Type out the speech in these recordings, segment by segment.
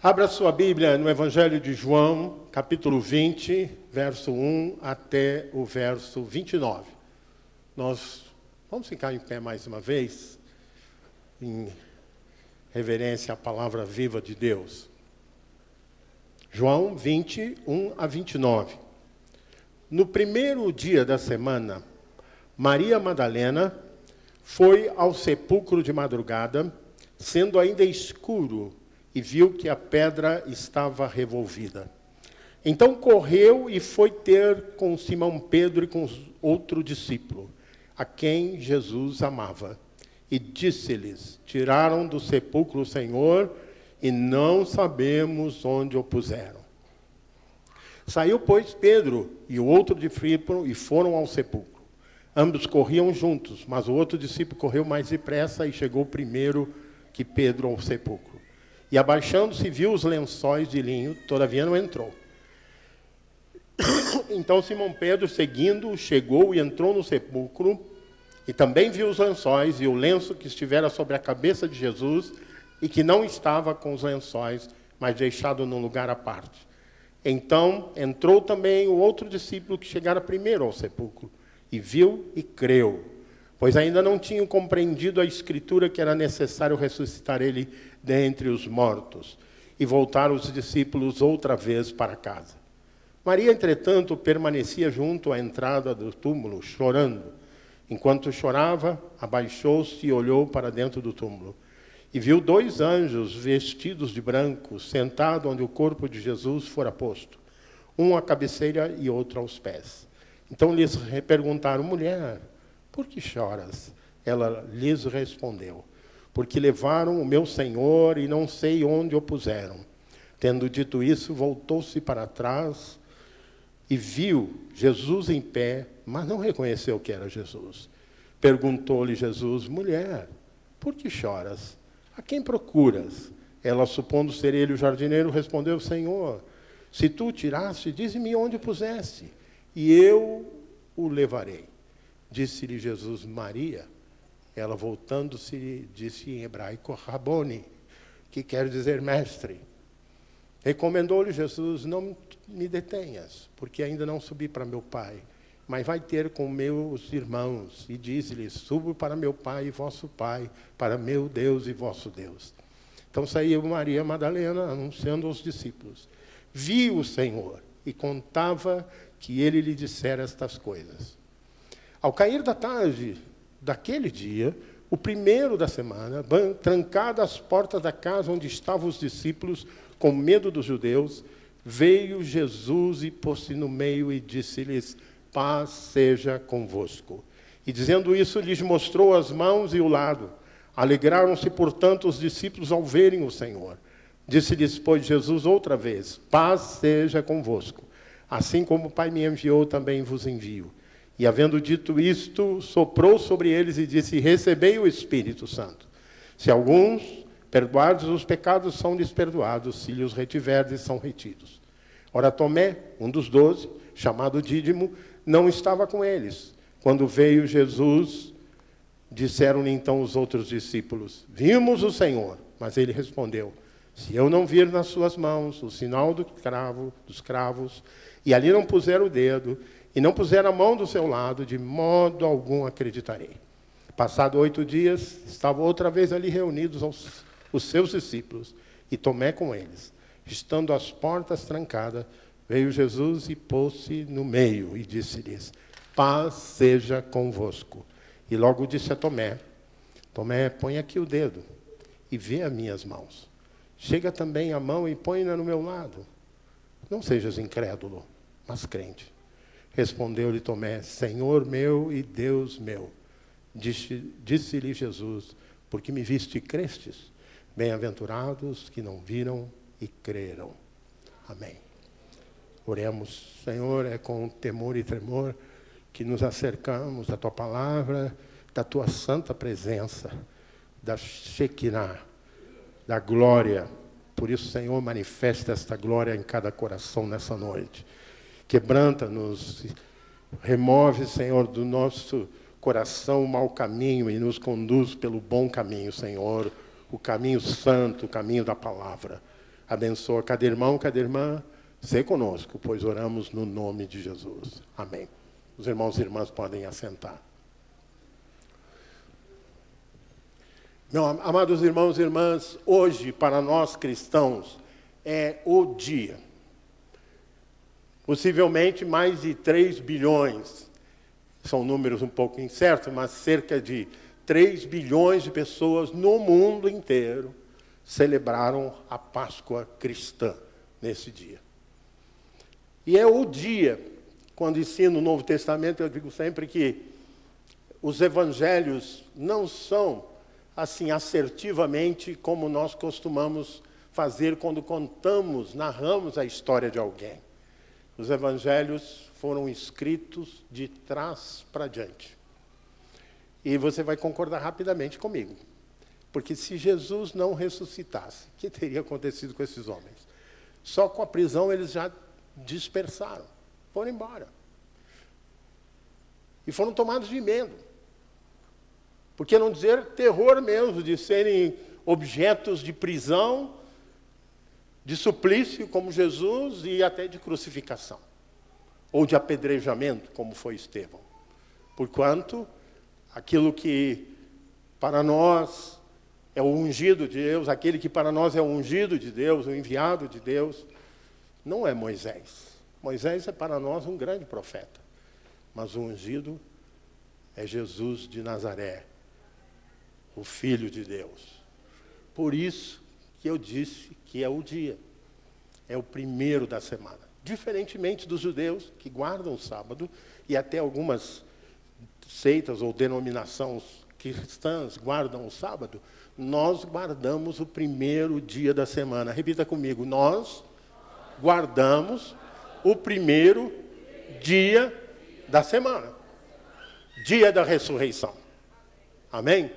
Abra sua Bíblia no Evangelho de João, capítulo 20, verso 1 até o verso 29. Nós vamos ficar em pé mais uma vez, em reverência à palavra viva de Deus. João 20, 1 a 29. No primeiro dia da semana, Maria Madalena foi ao sepulcro de madrugada, sendo ainda escuro, e viu que a pedra estava revolvida. Então correu e foi ter com Simão Pedro e com outro discípulo, a quem Jesus amava. E disse-lhes: tiraram do sepulcro o Senhor, e não sabemos onde o puseram. Saiu, pois, Pedro e o outro discípulo e foram ao sepulcro. Ambos corriam juntos, mas o outro discípulo correu mais depressa e chegou primeiro que Pedro ao sepulcro. E abaixando-se, viu os lençóis de linho, todavia não entrou. Então Simão Pedro, seguindo, chegou e entrou no sepulcro, e também viu os lençóis e o lenço que estivera sobre a cabeça de Jesus, e que não estava com os lençóis, mas deixado num lugar à parte. Então entrou também o outro discípulo que chegara primeiro ao sepulcro, e viu e creu, pois ainda não tinham compreendido a Escritura que era necessário ressuscitar ele dentre os mortos. E voltaram os discípulos outra vez para casa. Maria, entretanto, permanecia junto à entrada do túmulo, chorando. Enquanto chorava, abaixou-se e olhou para dentro do túmulo. E viu dois anjos vestidos de branco, sentados onde o corpo de Jesus fora posto, um à cabeceira e outro aos pés. Então lhes perguntaram: mulher, por que choras? Ela lhes respondeu: porque levaram o meu Senhor e não sei onde o puseram. Tendo dito isso, voltou-se para trás e viu Jesus em pé, mas não reconheceu que era Jesus. Perguntou-lhe Jesus: mulher, por que choras? A quem procuras? Ela, supondo ser ele o jardineiro, respondeu: Senhor, se tu o tiraste, dize-me onde o puseste, e eu o levarei. Disse-lhe Jesus: Maria. Ela, voltando-se, disse em hebraico: Rabone, que quer dizer mestre. Recomendou-lhe Jesus: não me detenhas, porque ainda não subi para meu Pai, mas vai ter com meus irmãos. E diz-lhe: subo para meu Pai e vosso Pai, para meu Deus e vosso Deus. Então saiu Maria Madalena, anunciando aos discípulos. Viu o Senhor e contava que ele lhe dissera estas coisas. Ao cair da tarde daquele dia, o primeiro da semana, trancadas as portas da casa onde estavam os discípulos, com medo dos judeus, veio Jesus e pôs-se no meio e disse-lhes: paz seja convosco. E dizendo isso, lhes mostrou as mãos e o lado. Alegraram-se, portanto, os discípulos ao verem o Senhor. Disse-lhes, pois, Jesus outra vez: paz seja convosco. Assim como o Pai me enviou, também vos envio. E, havendo dito isto, soprou sobre eles e disse: recebei o Espírito Santo. Se alguns perdoardes os pecados, são-lhes perdoados; se lhes retiverdes, são retidos. Ora, Tomé, um dos 12, chamado Dídimo, não estava com eles. Quando veio Jesus, disseram-lhe então os outros discípulos: vimos o Senhor. Mas ele respondeu: se eu não vir nas suas mãos o sinal dos cravos, e ali não puser o dedo, e não puser a mão do seu lado, de modo algum acreditarei. Passado 8 dias, estavam outra vez ali reunidos os seus discípulos, e Tomé com eles. Estando as portas trancadas, veio Jesus e pôs-se no meio, e disse-lhes: paz seja convosco. E logo disse a Tomé: Tomé, põe aqui o dedo, e vê as minhas mãos. Chega também a mão e põe-na no meu lado. Não sejas incrédulo, mas crente. Respondeu-lhe Tomé: Senhor meu e Deus meu. Disse-lhe Jesus: porque me viste e crestes? Bem-aventurados que não viram e creram. Amém. Oremos. Senhor, é com temor e tremor que nos acercamos da Tua palavra, da Tua santa presença, da Shekinah, da glória. Por isso, Senhor, manifesta esta glória em cada coração nessa noite. Quebranta-nos, remove, Senhor, do nosso coração o mau caminho e nos conduz pelo bom caminho, Senhor, o caminho santo, o caminho da palavra. Abençoa cada irmão, cada irmã. Sê conosco, pois oramos no nome de Jesus. Amém. Os irmãos e irmãs podem assentar. Amados irmãos e irmãs, hoje, para nós cristãos, é o dia. Possivelmente mais de 3 bilhões, são números um pouco incertos, mas cerca de 3 bilhões de pessoas no mundo inteiro celebraram a Páscoa cristã nesse dia. E é o dia, quando ensino o Novo Testamento, eu digo sempre que os evangelhos não são assim assertivamente como nós costumamos fazer quando contamos, narramos a história de alguém. Os evangelhos foram escritos de trás para diante. E você vai concordar rapidamente comigo. Porque se Jesus não ressuscitasse, o que teria acontecido com esses homens? Só com a prisão eles já dispersaram, foram embora. E foram tomados de medo. Por que não dizer terror mesmo, de serem objetos de prisão, de suplício, como Jesus, e até de crucificação. Ou de apedrejamento, como foi Estevão. Porquanto, aquilo que para nós é o ungido de Deus, aquele que para nós é o ungido de Deus, o enviado de Deus, não é Moisés. Moisés é para nós um grande profeta. Mas o ungido é Jesus de Nazaré, o Filho de Deus. Por isso que eu disse que é o dia. É o primeiro da semana. Diferentemente dos judeus, que guardam o sábado, e até algumas seitas ou denominações cristãs guardam o sábado, nós guardamos o primeiro dia da semana. Repita comigo, nós guardamos o primeiro dia da semana. Dia da ressurreição. Amém?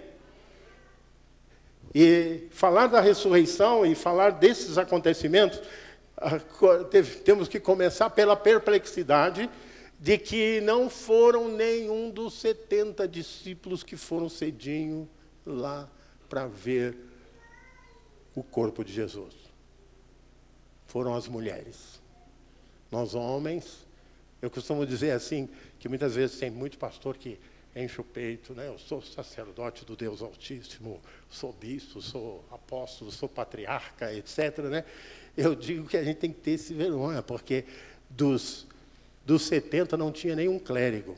E falar da ressurreição e falar desses acontecimentos, temos que começar pela perplexidade de que não foram nenhum dos 70 discípulos que foram cedinho lá para ver o corpo de Jesus. Foram as mulheres. Nós homens, eu costumo dizer assim, que muitas vezes tem muito pastor que enche o peito, né? Eu sou sacerdote do Deus Altíssimo, sou bispo, sou apóstolo, sou patriarca, etc., né? Eu digo que a gente tem que ter esse vergonha, porque dos 70 não tinha nenhum clérigo.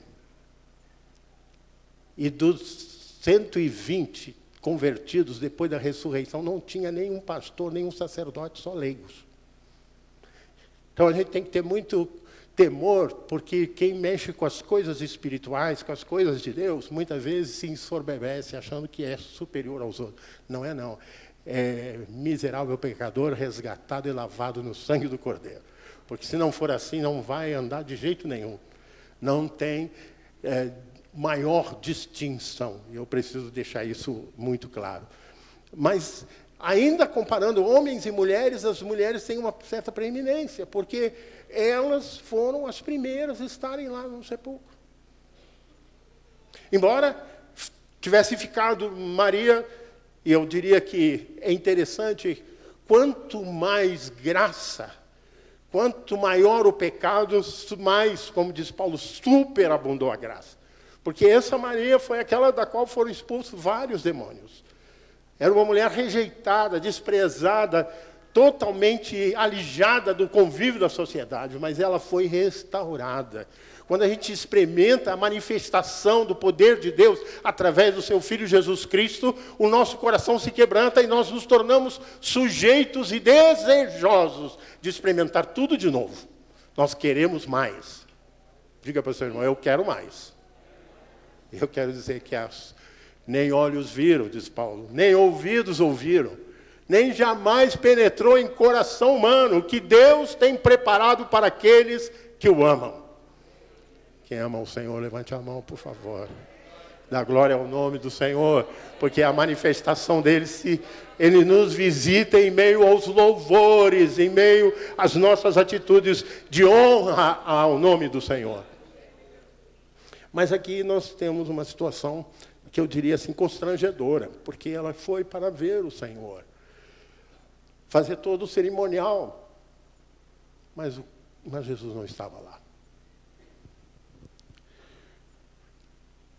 E dos 120 convertidos depois da ressurreição, não tinha nenhum pastor, nenhum sacerdote, só leigos. Então a gente tem que ter muito temor, porque quem mexe com as coisas espirituais, com as coisas de Deus, muitas vezes se ensoberbece, achando que é superior aos outros. Não é, não. É miserável pecador, resgatado e lavado no sangue do Cordeiro. Porque se não for assim, não vai andar de jeito nenhum. Não tem maior distinção. E eu preciso deixar isso muito claro. Mas, ainda comparando homens e mulheres, as mulheres têm uma certa preeminência, porque elas foram as primeiras a estarem lá no sepulcro. Embora tivesse ficado Maria, e eu diria que é interessante, quanto mais graça, quanto maior o pecado, mais, como diz Paulo, superabundou a graça. Porque essa Maria foi aquela da qual foram expulsos vários demônios. Era uma mulher rejeitada, desprezada, totalmente alijada do convívio da sociedade, mas ela foi restaurada. Quando a gente experimenta a manifestação do poder de Deus através do seu Filho Jesus Cristo, o nosso coração se quebranta e nós nos tornamos sujeitos e desejosos de experimentar tudo de novo. Nós queremos mais. Diga para o seu irmão, eu quero mais. Eu quero dizer que nem olhos viram, diz Paulo, nem ouvidos ouviram, nem jamais penetrou em coração humano o que Deus tem preparado para aqueles que o amam. Quem ama o Senhor, levante a mão, por favor. Dá glória ao nome do Senhor, porque a manifestação dele, ele nos visita em meio aos louvores, em meio às nossas atitudes de honra ao nome do Senhor. Mas aqui nós temos uma situação que eu diria assim, constrangedora, porque ela foi para ver o Senhor. fazer todo o cerimonial. Mas Jesus não estava lá.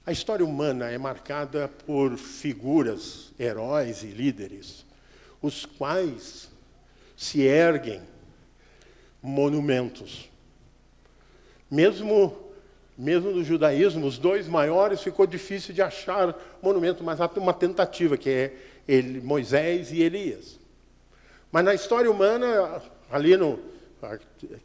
A história humana é marcada por figuras, heróis e líderes, os quais se erguem monumentos. Mesmo no judaísmo, os dois maiores ficou difícil de achar monumento, mas há uma tentativa, que é Moisés e Elias. Mas na história humana, ali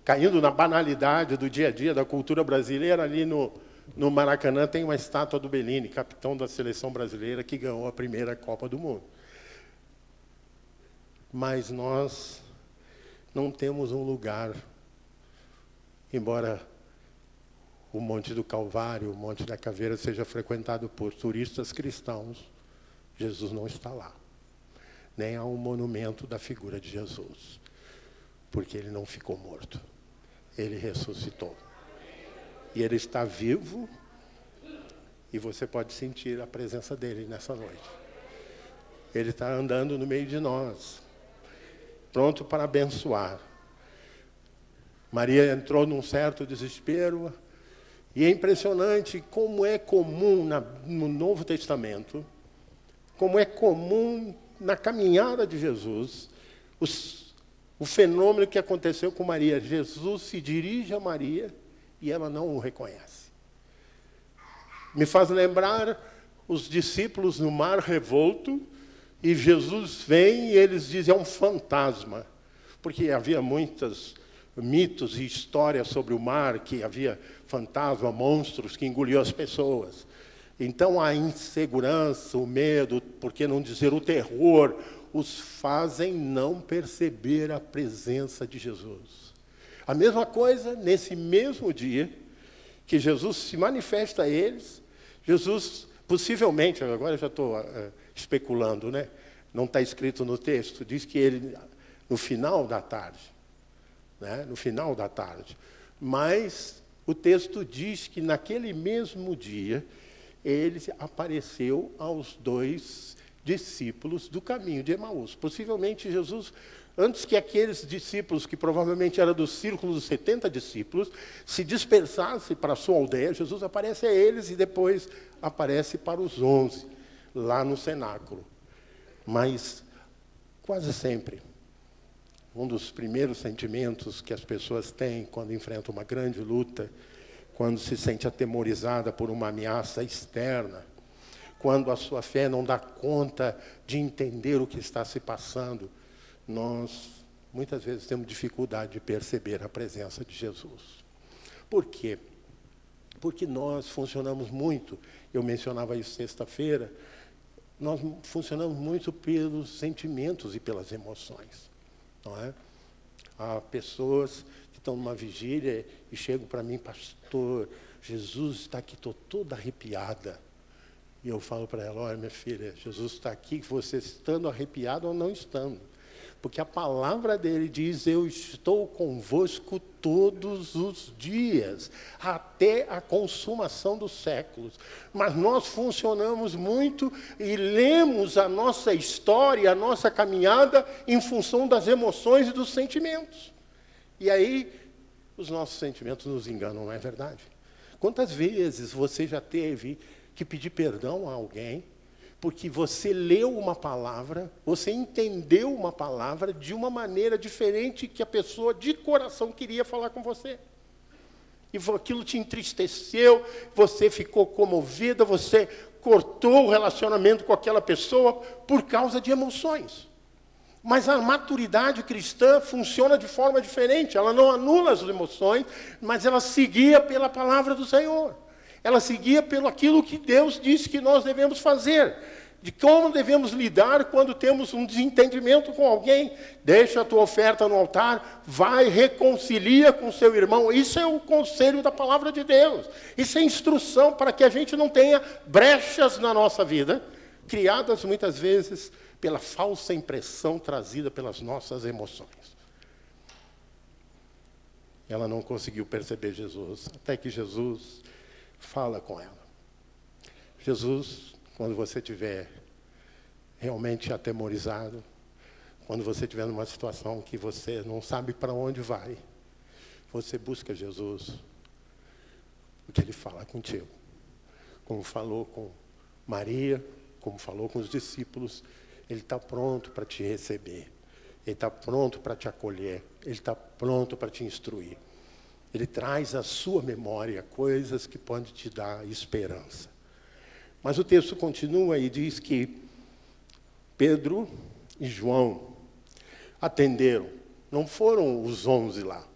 caindo na banalidade do dia a dia, da cultura brasileira, ali no Maracanã tem uma estátua do Bellini, capitão da seleção brasileira, que ganhou a primeira Copa do Mundo. Mas nós não temos um lugar, embora o Monte do Calvário, o Monte da Caveira, seja frequentado por turistas cristãos, Jesus não está lá. Nem há um monumento da figura de Jesus, porque ele não ficou morto, ele ressuscitou. E ele está vivo, e você pode sentir a presença dele nessa noite. Ele está andando no meio de nós, pronto para abençoar. Maria entrou num certo desespero, e é impressionante como é comum no Novo Testamento, como é comum na caminhada de Jesus, o fenômeno que aconteceu com Maria. Jesus se dirige a Maria e ela não o reconhece. Me faz lembrar os discípulos no mar revolto, e Jesus vem e eles dizem, é um fantasma, porque havia muitos mitos e histórias sobre o mar, que havia fantasma, monstros que engoliam as pessoas. Então a insegurança, o medo, por que não dizer o terror, os fazem não perceber a presença de Jesus. A mesma coisa, nesse mesmo dia, que Jesus se manifesta a eles, Jesus, possivelmente, agora eu já estou especulando, né? Não está escrito no texto, diz que ele, no final da tarde, né? No final da tarde, mas o texto diz que naquele mesmo dia, ele apareceu aos 2 discípulos do caminho de Emaús. Possivelmente Jesus, antes que aqueles discípulos, que provavelmente eram do círculo dos 70 discípulos, se dispersassem para a sua aldeia, Jesus aparece a eles e depois aparece para os 11, lá no cenáculo. Mas, quase sempre, um dos primeiros sentimentos que as pessoas têm quando enfrentam uma grande luta, quando se sente atemorizada por uma ameaça externa, quando a sua fé não dá conta de entender o que está se passando, nós, muitas vezes, temos dificuldade de perceber a presença de Jesus. Por quê? Porque nós funcionamos muito, eu mencionava isso sexta-feira, nós funcionamos muito pelos sentimentos e pelas emoções, não é? Há pessoas que estão numa vigília e chegam para mim, pastor, Jesus está aqui, estou toda arrepiada. E eu falo para ela, olha, minha filha, Jesus está aqui, você estando arrepiado ou não estando. Porque a palavra dele diz, eu estou convosco todos os dias, até a consumação dos séculos. Mas nós funcionamos muito e lemos a nossa história, a nossa caminhada, em função das emoções e dos sentimentos. E aí, os nossos sentimentos nos enganam, não é verdade? Quantas vezes você já teve que pedir perdão a alguém, porque você leu uma palavra, você entendeu uma palavra de uma maneira diferente que a pessoa de coração queria falar com você. E aquilo te entristeceu, você ficou comovida, você cortou o relacionamento com aquela pessoa por causa de emoções. Mas a maturidade cristã funciona de forma diferente, ela não anula as emoções, mas ela seguia pela palavra do Senhor. Ela seguia pelo aquilo que Deus disse que nós devemos fazer, de como devemos lidar quando temos um desentendimento com alguém. Deixa a tua oferta no altar, vai, reconcilia com seu irmão. Isso é o conselho da palavra de Deus. Isso é instrução para que a gente não tenha brechas na nossa vida, criadas muitas vezes pela falsa impressão trazida pelas nossas emoções. Ela não conseguiu perceber Jesus, até que Jesus fala com ela. Jesus, quando você estiver realmente atemorizado, Quando você estiver numa situação que você não sabe para onde vai, você busca Jesus, porque Ele fala contigo. Como falou com Maria, como falou com os discípulos, Ele está pronto para te receber. Ele está pronto para te acolher. Ele está pronto para te instruir. Ele traz à sua memória coisas que podem te dar esperança. Mas o texto continua e diz que Pedro e João atenderam. Não foram os 11 lá.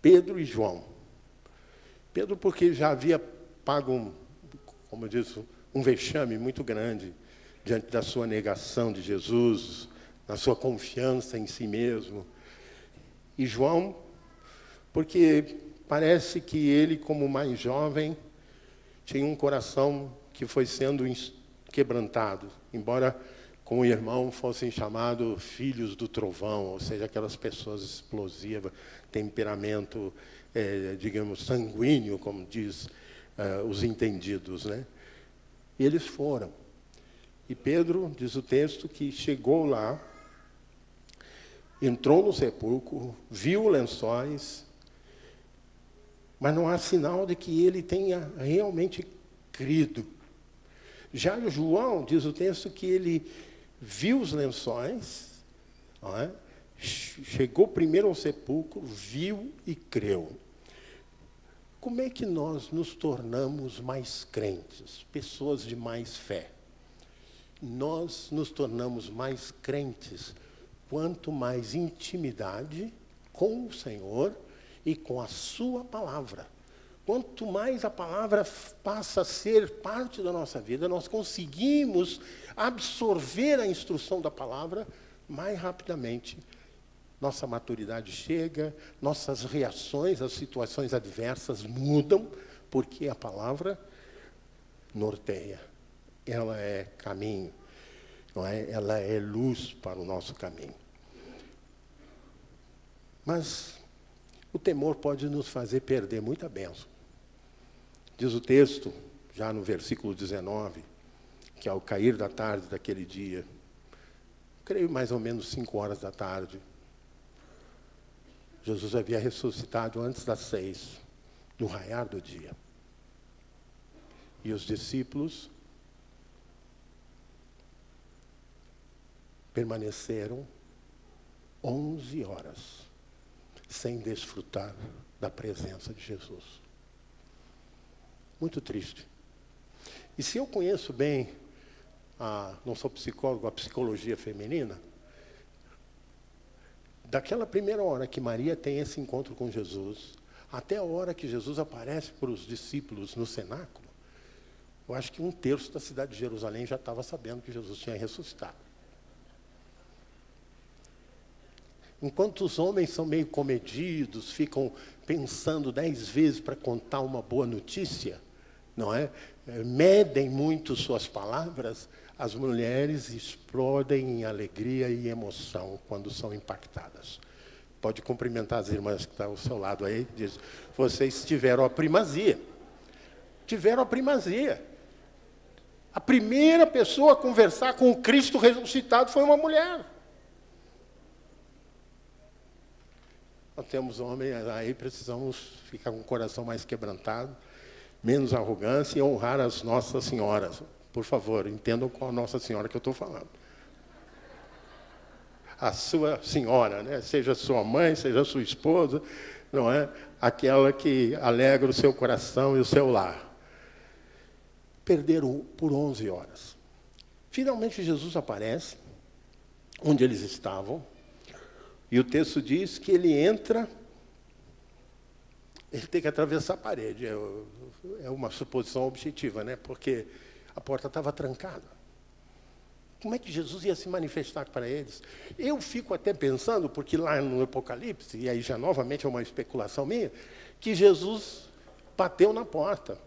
Pedro e João. Pedro porque já havia pago, como eu disse, um vexame muito grande diante da sua negação de Jesus, na sua confiança em si mesmo. E João, porque parece que ele, como mais jovem, tinha um coração que foi sendo quebrantado, embora com o irmão fossem chamados filhos do trovão, ou seja, aquelas pessoas explosivas, temperamento, digamos, sanguíneo, como diz os entendidos, né? E eles foram. E Pedro, diz o texto, que chegou lá, entrou no sepulcro, viu lençóis, mas não há sinal de que ele tenha realmente crido. Já João, diz o texto, que ele viu os lençóis, não é? Chegou primeiro ao sepulcro, viu e creu. Como é que nós nos tornamos mais crentes, pessoas de mais fé? Nós nos tornamos mais crentes quanto mais intimidade com o Senhor e com a sua palavra. Quanto mais a palavra passa a ser parte da nossa vida, nós conseguimos absorver a instrução da palavra mais rapidamente. Nossa maturidade chega, nossas reações às situações adversas mudam, porque a palavra norteia. Ela é caminho, não é? Ela é luz para o nosso caminho. Mas o temor pode nos fazer perder muita bênção. Diz o texto, já no versículo 19, que ao cair da tarde daquele dia, creio mais ou menos 5 horas da tarde, Jesus havia ressuscitado antes das 6, no raiar do dia. E os discípulos permaneceram 11 horas sem desfrutar da presença de Jesus. Muito triste. E se eu conheço bem, não sou psicólogo, a psicologia feminina, daquela primeira hora que Maria tem esse encontro com Jesus, até a hora que Jesus aparece para os discípulos no cenáculo, eu acho que 1/3 da cidade de Jerusalém já estava sabendo que Jesus tinha ressuscitado. Enquanto os homens são meio comedidos, ficam pensando 10 vezes para contar uma boa notícia, não é? Medem muito suas palavras, as mulheres explodem em alegria e emoção quando são impactadas. Pode cumprimentar as irmãs que estão ao seu lado aí, diz, vocês tiveram a primazia. Tiveram a primazia. A primeira pessoa a conversar com o Cristo ressuscitado foi uma mulher. Nós temos homens, aí precisamos ficar com o coração mais quebrantado, menos arrogância e honrar as nossas senhoras. Por favor, entendam qual a Nossa Senhora que eu estou falando. A sua senhora, né? Seja sua mãe, seja sua esposa, não é? Aquela que alegra o seu coração e o seu lar. Perderam por 11 horas. Finalmente Jesus aparece, onde eles estavam, e o texto diz que ele entra, ele tem que atravessar a parede. É uma suposição objetiva, né? Porque a porta estava trancada. Como é que Jesus ia se manifestar para eles? Eu fico até pensando, porque lá no Apocalipse, e aí já novamente é uma especulação minha, que Jesus bateu na porta.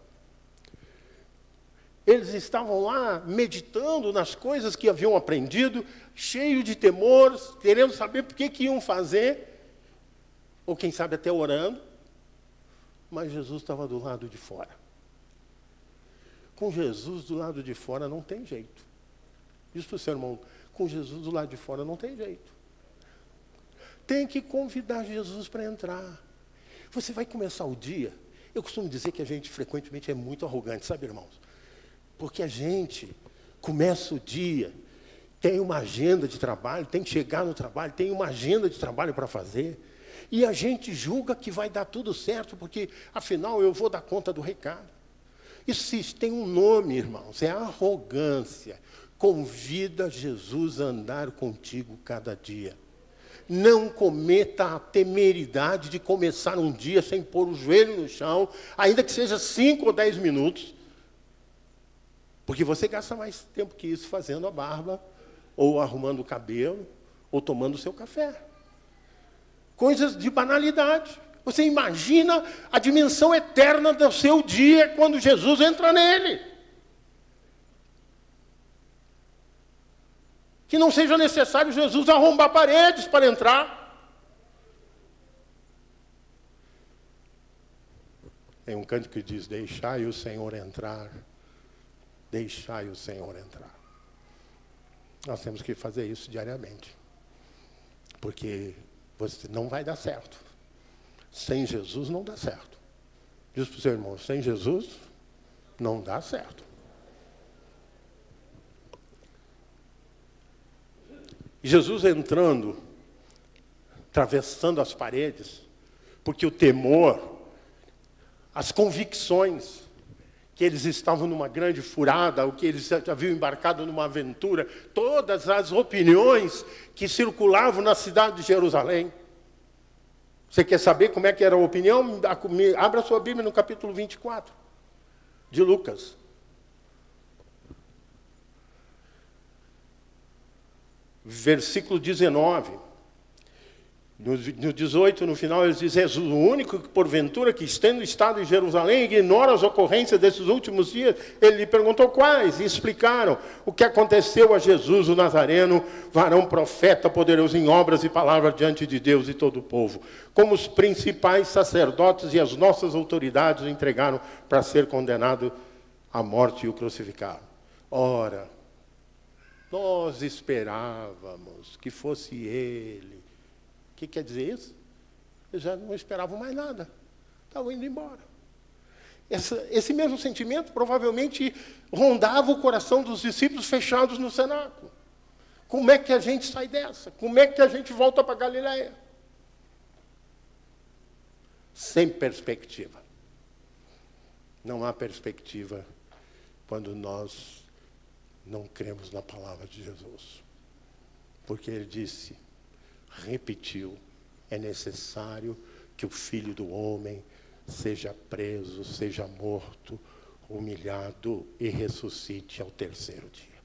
Eles estavam lá meditando nas coisas que haviam aprendido, cheios de temor, querendo saber por que iam fazer, ou quem sabe até orando, mas Jesus estava do lado de fora. Com Jesus do lado de fora não tem jeito. Diz para o seu irmão, com Jesus do lado de fora não tem jeito. tem que convidar Jesus para entrar. Você vai começar o dia. Eu costumo dizer que a gente frequentemente é muito arrogante, sabe, irmãos? Porque a gente começa o dia, tem uma agenda de trabalho, tem que chegar no trabalho, tem uma agenda de trabalho para fazer, e a gente julga que vai dar tudo certo, porque, afinal, eu vou dar conta do recado. Isso tem um nome, irmãos, é arrogância. Convida Jesus a andar contigo cada dia. Não cometa a temeridade de começar um dia sem pôr o joelho no chão, ainda que seja 5 ou 10 minutos, porque você gasta mais tempo que isso fazendo a barba, ou arrumando o cabelo, ou tomando o seu café. Coisas de banalidade. Você imagina a dimensão eterna do seu dia quando Jesus entra nele. Que não seja necessário Jesus arrombar paredes para entrar. Tem um canto que diz, deixai o Senhor entrar. Deixai o Senhor entrar. Nós temos que fazer isso diariamente. Porque você não vai dar certo. Sem Jesus não dá certo. Diz para o seu irmão, sem Jesus não dá certo. Jesus entrando, atravessando as paredes, porque o temor, as convicções, que eles estavam numa grande furada, ou que eles já haviam embarcado numa aventura, todas as opiniões que circulavam na cidade de Jerusalém. Você quer saber como é que era a opinião? Abra sua Bíblia no capítulo 24, de Lucas. Versículo 19. No 18, no final, eles dizem, és o único que, porventura, que estando estado em Jerusalém, ignora as ocorrências desses últimos dias. Ele lhe perguntou quais, e explicaram o que aconteceu a Jesus, o Nazareno, varão profeta, poderoso em obras e palavras diante de Deus e todo o povo. Como os principais sacerdotes e as nossas autoridades o entregaram para ser condenado à morte e o crucificaram. Ora, nós esperávamos que fosse ele. O que quer dizer isso? Eles já não esperavam mais nada. Estavam indo embora. Esse mesmo sentimento provavelmente rondava o coração dos discípulos fechados no cenáculo. Como é que a gente sai dessa? Como é que a gente volta para Galileia? Sem perspectiva. Não há perspectiva quando nós não cremos na palavra de Jesus. Porque ele disse, repetiu, é necessário que o Filho do Homem seja preso, seja morto, humilhado e ressuscite ao terceiro dia.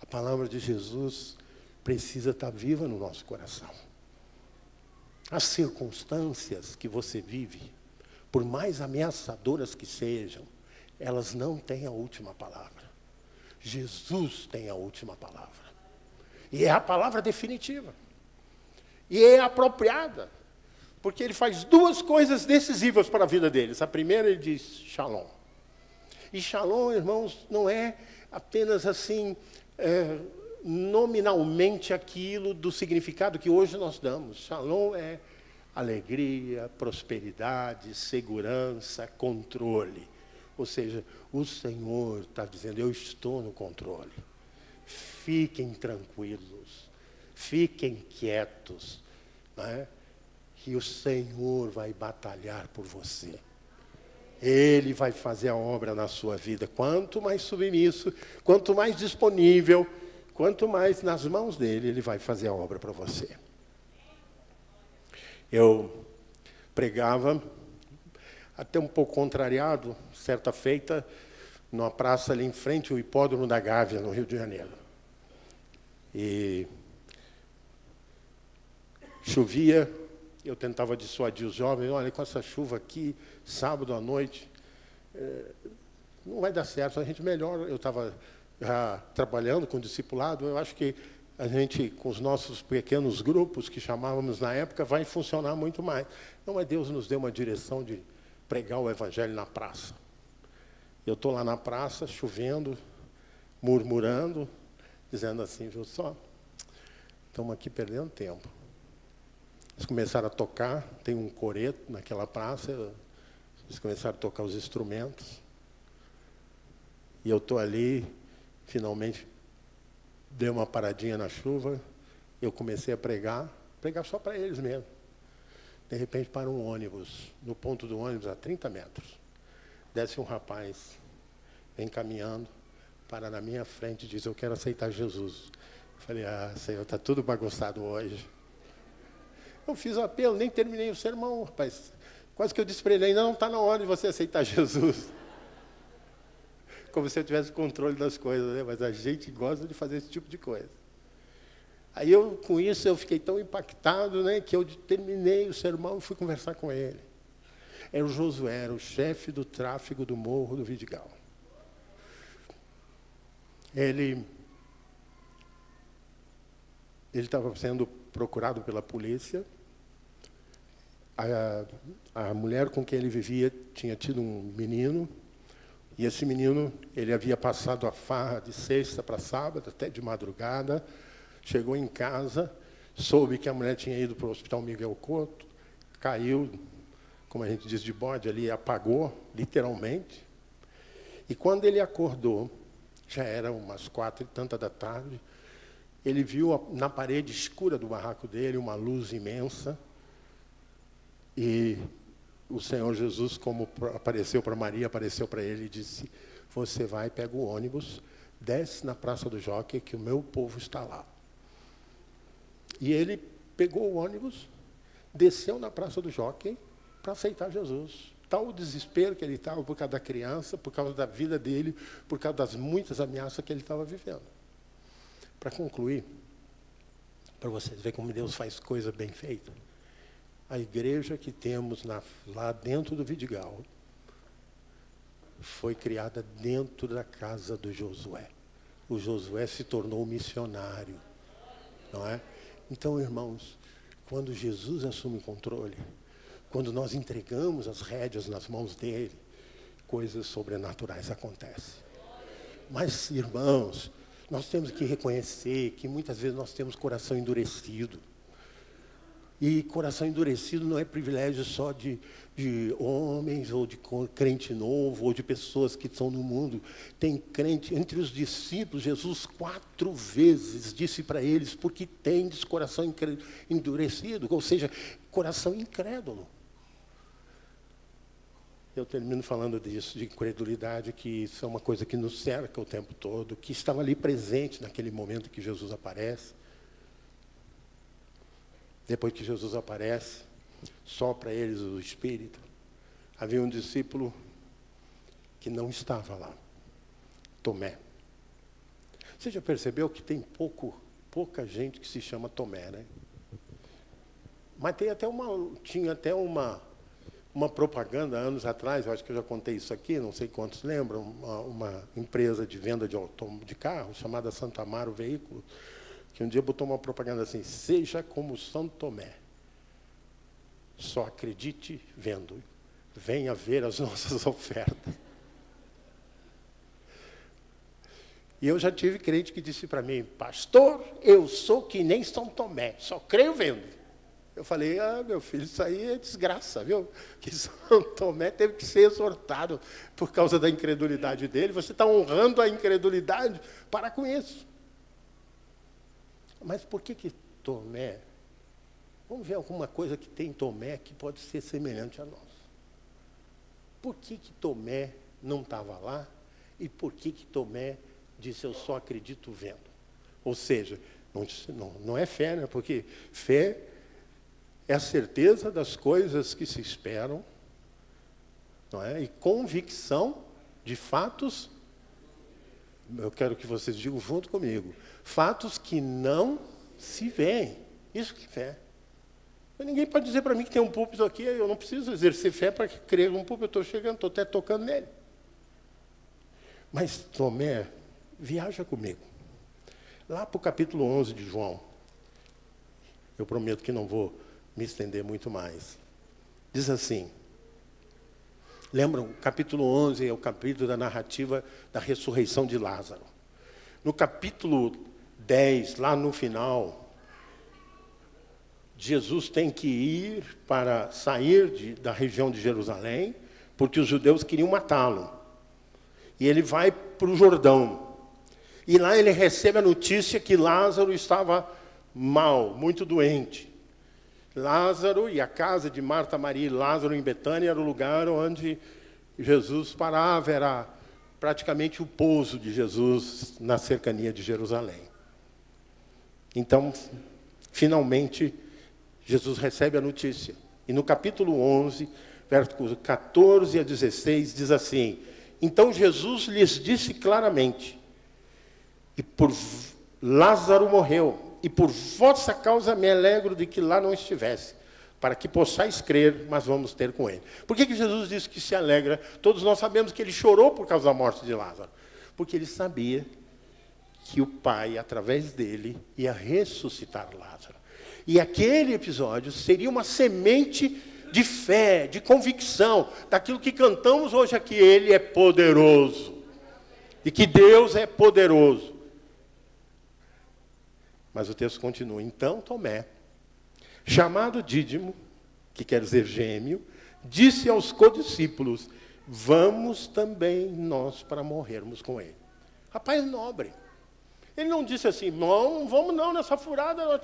A palavra de Jesus precisa estar viva no nosso coração. As circunstâncias que você vive, por mais ameaçadoras que sejam, elas não têm a última palavra. Jesus tem a última palavra. E é a palavra definitiva. E é apropriada. Porque ele faz duas coisas decisivas para a vida deles. A primeira, ele diz Shalom. E Shalom, irmãos, não é apenas assim, nominalmente aquilo do significado que hoje nós damos. Shalom é alegria, prosperidade, segurança, controle. Ou seja, o Senhor está dizendo, eu estou no controle. Fiquem tranquilos, fiquem quietos, não é? Que o Senhor vai batalhar por você. Ele vai fazer a obra na sua vida. Quanto mais submisso, quanto mais disponível, quanto mais nas mãos dele, ele vai fazer a obra para você. Eu pregava, até um pouco contrariado, certa feita, numa praça ali em frente ao Hipódromo da Gávea, no Rio de Janeiro. E chovia, eu tentava dissuadir os jovens, olha, com essa chuva aqui, sábado à noite, não vai dar certo, a gente melhor, eu estava já trabalhando com discipulado, eu acho que a gente, com os nossos pequenos grupos, que chamávamos na época, vai funcionar muito mais. Não, mas Deus nos deu uma direção de pregar o Evangelho na praça. Eu estou lá na praça, chovendo, murmurando, dizendo assim, viu só, estamos aqui perdendo tempo. Eles começaram a tocar, tem um coreto naquela praça, eles começaram a tocar os instrumentos. E eu estou ali, finalmente, dei uma paradinha na chuva, eu comecei a pregar só para eles mesmo. De repente, para um ônibus, no ponto do ônibus, a 30 metros. Desce um rapaz, vem caminhando, para na minha frente e diz, eu quero aceitar Jesus. Eu falei, Senhor, está tudo bagunçado hoje. Eu fiz o apelo, nem terminei o sermão, rapaz. Quase que eu disse para ele, ainda não está na hora de você aceitar Jesus. Como se eu tivesse controle das coisas, né? Mas a gente gosta de fazer esse tipo de coisa. Aí, com isso, eu fiquei tão impactado, né, que eu terminei o sermão e fui conversar com ele. Era o Josué, era o chefe do tráfego do Morro do Vidigal. Ele estava sendo procurado pela polícia. A mulher com quem ele vivia tinha tido um menino, e esse menino, ele havia passado a farra de sexta para sábado, até de madrugada, chegou em casa, soube que a mulher tinha ido para o Hospital Miguel Couto, caiu, como a gente diz, de bode ali, apagou, literalmente. E quando ele acordou, já era umas 4h da tarde, ele viu na parede escura do barraco dele uma luz imensa, e o Senhor Jesus, como apareceu para Maria, apareceu para ele e disse, você vai, pega o ônibus, desce na Praça do Jockey, que o meu povo está lá. E ele pegou o ônibus, desceu na Praça do Jockey para aceitar Jesus. Tal o desespero que ele estava por causa da criança, por causa da vida dele, por causa das muitas ameaças que ele estava vivendo. Para concluir, para vocês verem como Deus faz coisa bem feita, a igreja que temos lá dentro do Vidigal foi criada dentro da casa do Josué. O Josué se tornou missionário, não é? Então, irmãos, quando Jesus assume o controle, quando nós entregamos as rédeas nas mãos dele, coisas sobrenaturais acontecem. Mas, irmãos, nós temos que reconhecer que muitas vezes nós temos coração endurecido. E coração endurecido não é privilégio só de homens, ou de crente novo, ou de pessoas que estão no mundo. Tem crente, entre os discípulos, Jesus 4 vezes disse para eles, porque tendes coração endurecido, ou seja, coração incrédulo. Eu termino falando disso, de incredulidade, que isso é uma coisa que nos cerca o tempo todo, que estava ali presente naquele momento que Jesus aparece. Depois que Jesus aparece, sopra eles o Espírito. Havia um discípulo que não estava lá, Tomé. Você já percebeu que tem pouca gente que se chama Tomé, né? Mas tinha até uma propaganda, anos atrás, eu acho que eu já contei isso aqui, não sei quantos lembram, uma empresa de venda de carro, chamada Santa Amaro Veículos, que um dia botou uma propaganda assim, seja como São Tomé, só acredite vendo, venha ver as nossas ofertas. E eu já tive crente que disse para mim, pastor, eu sou que nem São Tomé, só creio vendo. Eu falei, meu filho, isso aí é desgraça, viu? Que São Tomé teve que ser exortado por causa da incredulidade dele, você está honrando a incredulidade, para com isso. Mas por que Tomé? Vamos ver alguma coisa que tem em Tomé que pode ser semelhante a nós. Por que Tomé não estava lá? E por que Tomé disse, eu só acredito vendo? Ou seja, não é fé, né? Porque fé é a certeza das coisas que se esperam, não é? E convicção de fatos. Eu quero que vocês digam junto comigo. Fatos que não se veem. Isso que é fé. Ninguém pode dizer para mim que tem um púlpito aqui, eu não preciso exercer fé para crer num púlpito, eu estou chegando, estou até tocando nele. Mas Tomé, viaja comigo. Lá para o capítulo 11 de João. Eu prometo que não vou me estender muito mais. Diz assim, lembram, o capítulo 11 é o capítulo da narrativa da ressurreição de Lázaro. No capítulo 10, lá no final, Jesus tem que ir para sair da região de Jerusalém, porque os judeus queriam matá-lo. E ele vai para o Jordão. E lá ele recebe a notícia que Lázaro estava mal, muito doente. Lázaro e a casa de Marta, Maria e Lázaro em Betânia era o lugar onde Jesus parava, era praticamente o pouso de Jesus na cercania de Jerusalém. Então, finalmente, Jesus recebe a notícia. E no capítulo 11, versos 14 a 16, diz assim: então Jesus lhes disse claramente, Lázaro morreu, e por vossa causa me alegro de que lá não estivesse, para que possais crer, mas vamos ter com ele. Por que Jesus disse que se alegra? Todos nós sabemos que ele chorou por causa da morte de Lázaro. Porque ele sabia que o Pai, através dele, ia ressuscitar Lázaro. E aquele episódio seria uma semente de fé, de convicção, daquilo que cantamos hoje aqui. Ele é poderoso. E que Deus é poderoso. Mas o texto continua. Então Tomé, chamado Dídimo, que quer dizer gêmeo, disse aos codiscípulos: vamos também nós para morrermos com ele. Rapaz nobre. Ele não disse assim: não vamos não nessa furada, nós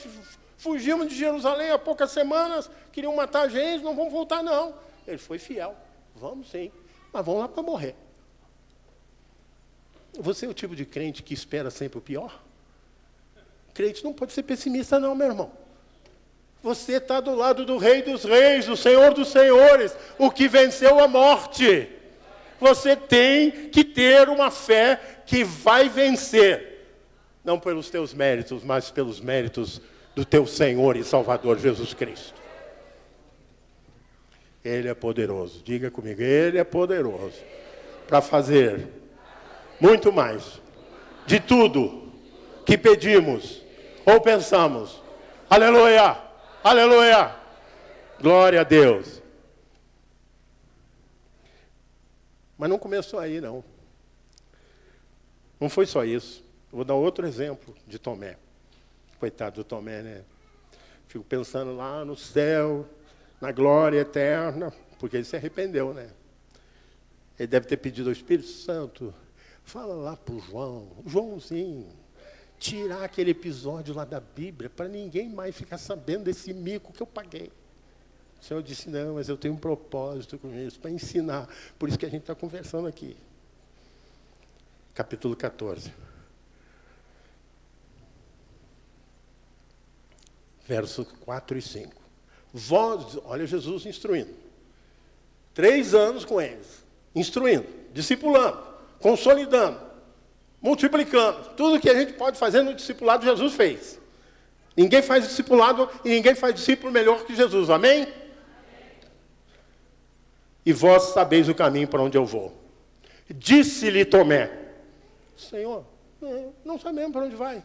fugimos de Jerusalém há poucas semanas, queriam matar a gente, não vamos voltar não. Ele foi fiel. Vamos sim, mas vamos lá para morrer. Você é o tipo de crente que espera sempre o pior? Crente não pode ser pessimista não, meu irmão. Você está do lado do Rei dos Reis, do Senhor dos Senhores, o que venceu a morte. Você tem que ter uma fé que vai vencer. Não pelos teus méritos, mas pelos méritos do teu Senhor e Salvador Jesus Cristo. Ele é poderoso. Diga comigo, Ele é poderoso para fazer muito mais de tudo que pedimos ou pensamos. Aleluia! Aleluia! Glória a Deus! Mas não começou aí, não. Não foi só isso. Eu vou dar outro exemplo de Tomé. Coitado do Tomé, né? Fico pensando lá no céu, na glória eterna, porque ele se arrependeu, né? Ele deve ter pedido ao Espírito Santo: fala lá para o Joãozinho, tirar aquele episódio lá da Bíblia, para ninguém mais ficar sabendo desse mico que eu paguei. O Senhor disse: não, mas eu tenho um propósito com isso, para ensinar. Por isso que a gente está conversando aqui. Capítulo 14. Versos 4 e 5. Vós, olha Jesus instruindo. 3 anos com eles. Instruindo, discipulando, consolidando, multiplicando. Tudo que a gente pode fazer no discipulado, Jesus fez. Ninguém faz discipulado e ninguém faz discípulo melhor que Jesus. Amém? E vós sabeis o caminho para onde eu vou. Disse-lhe Tomé: Senhor, não sabemos para onde vai.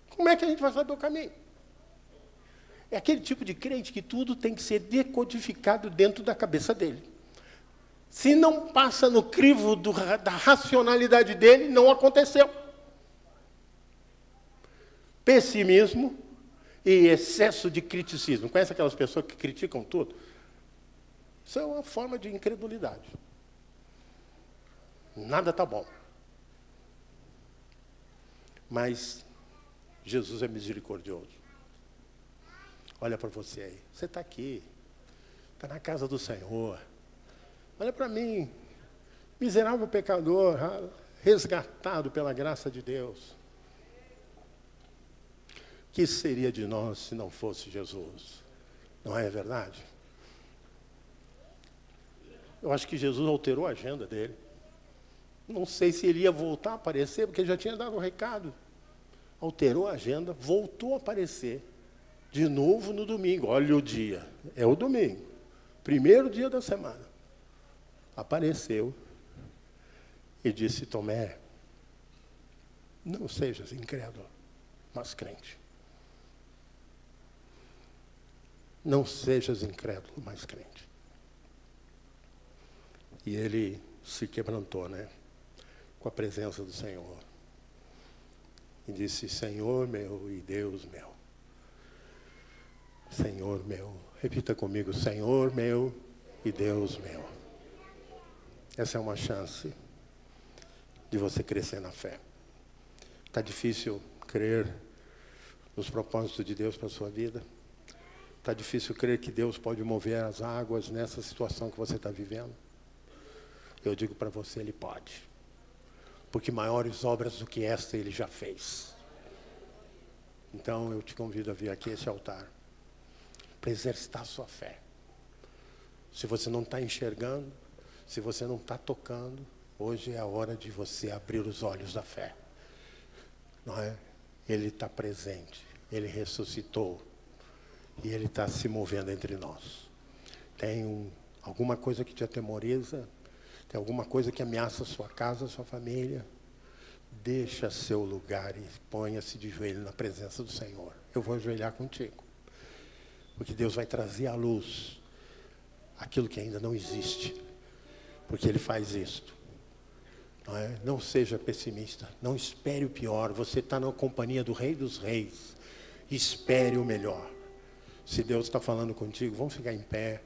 Como é que a gente vai saber o caminho? É aquele tipo de crente que tudo tem que ser decodificado dentro da cabeça dele. Se não passa no crivo da racionalidade dele, não aconteceu. Pessimismo e excesso de criticismo. Conhece aquelas pessoas que criticam tudo? Isso é uma forma de incredulidade. Nada está bom. Mas Jesus é misericordioso. Olha para você aí. Você está aqui. Está na casa do Senhor. Olha para mim. Miserável pecador, resgatado pela graça de Deus. O que seria de nós se não fosse Jesus? Não é verdade? Eu acho que Jesus alterou a agenda dele. Não sei se ele ia voltar a aparecer, porque ele já tinha dado o recado. Alterou a agenda, voltou a aparecer. De novo no domingo. Olha o dia. É o domingo. Primeiro dia da semana. Apareceu. E disse: Tomé, não sejas incrédulo, mas crente. Não sejas incrédulo, mas crente. E ele se quebrantou, né? Com a presença do Senhor. E disse: Senhor meu e Deus meu. Senhor meu. Repita comigo, Senhor meu e Deus meu. Essa é uma chance de você crescer na fé. Está difícil crer nos propósitos de Deus para a sua vida? Está difícil crer que Deus pode mover as águas nessa situação que você está vivendo? Eu digo para você, Ele pode. Porque maiores obras do que esta Ele já fez. Então eu te convido a vir aqui a esse altar para exercitar a sua fé. Se você não está enxergando, se você não está tocando, hoje é a hora de você abrir os olhos da fé. Não é? Ele está presente, Ele ressuscitou e Ele está se movendo entre nós. Tem alguma coisa que te atemoriza? Tem alguma coisa que ameaça a sua casa, a sua família? Deixa seu lugar e ponha-se de joelho na presença do Senhor. Eu vou ajoelhar contigo. Porque Deus vai trazer à luz aquilo que ainda não existe. Porque Ele faz isto. Não é? Não seja pessimista. Não espere o pior. Você está na companhia do Rei dos Reis. Espere o melhor. Se Deus está falando contigo, vamos ficar em pé.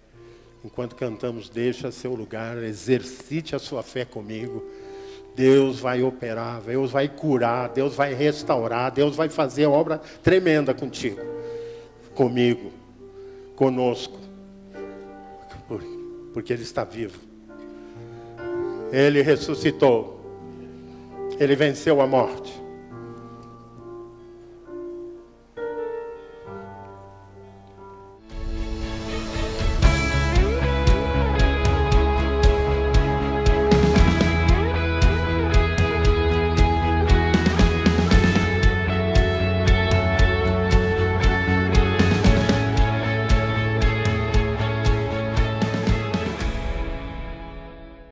Enquanto cantamos, deixa seu lugar. Exercite a sua fé comigo. Deus vai operar, Deus vai curar, Deus vai restaurar, Deus vai fazer obra tremenda contigo, comigo, conosco, porque Ele está vivo. Ele ressuscitou, Ele venceu a morte.